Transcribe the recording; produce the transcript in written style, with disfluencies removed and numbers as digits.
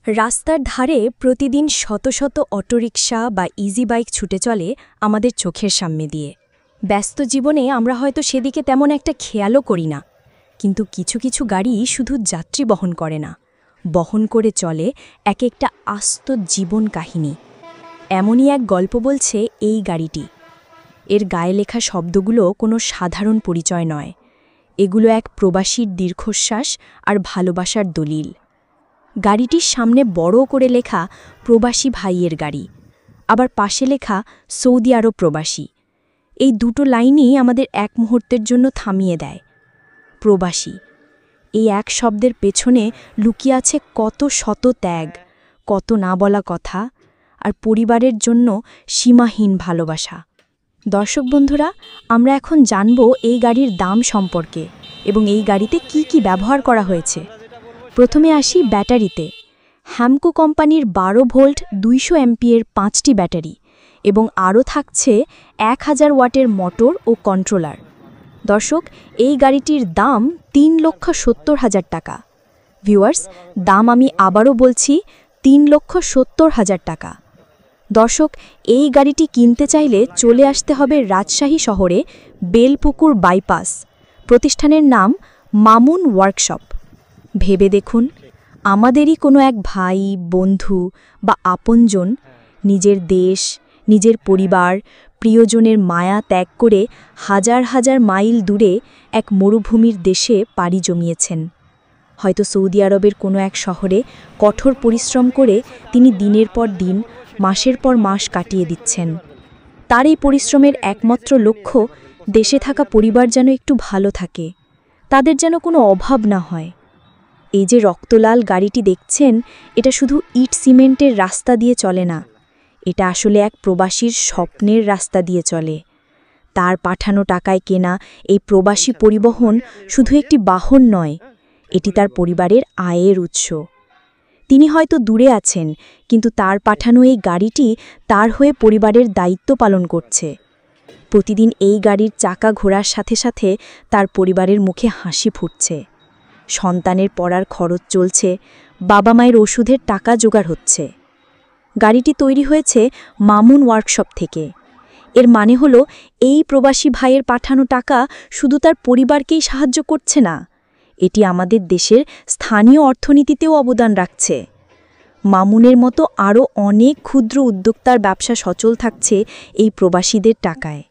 রাস্তার ধারে প্রতিদিন শত শত অটোরিকশা বা ইজি বাইক ছুটে চলে আমাদের চোখের সামনে দিয়ে। ব্যস্ত জীবনে আমরা হয়তো সেদিকে তেমন একটা খেয়ালও করি না, কিন্তু কিছু কিছু গাড়ি শুধু যাত্রী বহন করে না, বহন করে চলে এক একটা আস্ত জীবন কাহিনী। এমনই এক গল্প বলছে এই গাড়িটি। এর গায়ে লেখা শব্দগুলো কোনো সাধারণ পরিচয় নয়, এগুলো এক প্রবাসীর দীর্ঘশ্বাস আর ভালোবাসার দলিল। গাড়িটির সামনে বড় করে লেখা প্রবাসী ভাইয়ের গাড়ি, আবার পাশে লেখা সৌদি আরব প্রবাসী। এই দুটো লাইনই আমাদের এক মুহূর্তের জন্য থামিয়ে দেয়। প্রবাসী, এই এক শব্দের পেছনে লুকিয়ে আছে কত শত ত্যাগ, কত না বলা কথা, আর পরিবারের জন্য সীমাহীন ভালোবাসা। দর্শক বন্ধুরা, আমরা এখন জানব এই গাড়ির দাম সম্পর্কে এবং এই গাড়িতে কি কি ব্যবহার করা হয়েছে। প্রথমে আসি ব্যাটারিতে। হ্যামকো কোম্পানির 12 ভোল্ট 200 এমপিএর 5টি ব্যাটারি এবং আরও থাকছে 1000 ওয়াটের মোটর ও কন্ট্রোলার। দর্শক, এই গাড়িটির দাম 3,70,000 টাকা। ভিউয়ার্স, দাম আমি আবারও বলছি, 3,70,000 টাকা। দর্শক, এই গাড়িটি কিনতে চাইলে চলে আসতে হবে রাজশাহী শহরে বেলপুকুর বাইপাস। প্রতিষ্ঠানের নাম মামুন ওয়ার্কশপ। ভেবে দেখুন, আমাদেরই কোনো এক ভাই, বন্ধু বা আপনজন নিজের দেশ, নিজের পরিবার, প্রিয়জনের মায়া ত্যাগ করে হাজার হাজার মাইল দূরে এক মরুভূমির দেশে পাড়ি জমিয়েছেন। হয়তো সৌদি আরবের কোনো এক শহরে কঠোর পরিশ্রম করে তিনি দিনের পর দিন, মাসের পর মাস কাটিয়ে দিচ্ছেন। তার এই পরিশ্রমের একমাত্র লক্ষ্য দেশে থাকা পরিবার যেন একটু ভালো থাকে, তাদের যেন কোনো অভাব না হয়। এই যে রক্তলাল গাড়িটি দেখছেন, এটা শুধু ইট সিমেন্টের রাস্তা দিয়ে চলে না, এটা আসলে এক প্রবাসীর স্বপ্নের রাস্তা দিয়ে চলে। তার পাঠানো টাকায় কেনা এই প্রবাসী পরিবহন শুধু একটি বাহন নয়, এটি তার পরিবারের আয়ের উৎস। তিনি হয়তো দূরে আছেন, কিন্তু তার পাঠানো এই গাড়িটি তার হয়ে পরিবারের দায়িত্ব পালন করছে। প্রতিদিন এই গাড়ির চাকা ঘোরার সাথে সাথে তার পরিবারের মুখে হাসি ফুটছে। সন্তানের পড়ার খরচ চলছে, বাবা মায়ের ওষুধের টাকা জোগাড় হচ্ছে। গাড়িটি তৈরি হয়েছে মামুন ওয়ার্কশপ থেকে। এর মানে হলো, এই প্রবাসী ভাইয়ের পাঠানো টাকা শুধু তার পরিবারকেই সাহায্য করছে না, এটি আমাদের দেশের স্থানীয় অর্থনীতিতেও অবদান রাখছে। মামুনের মতো আরও অনেক ক্ষুদ্র উদ্যোক্তার ব্যবসা সচল থাকছে এই প্রবাসীদের টাকায়।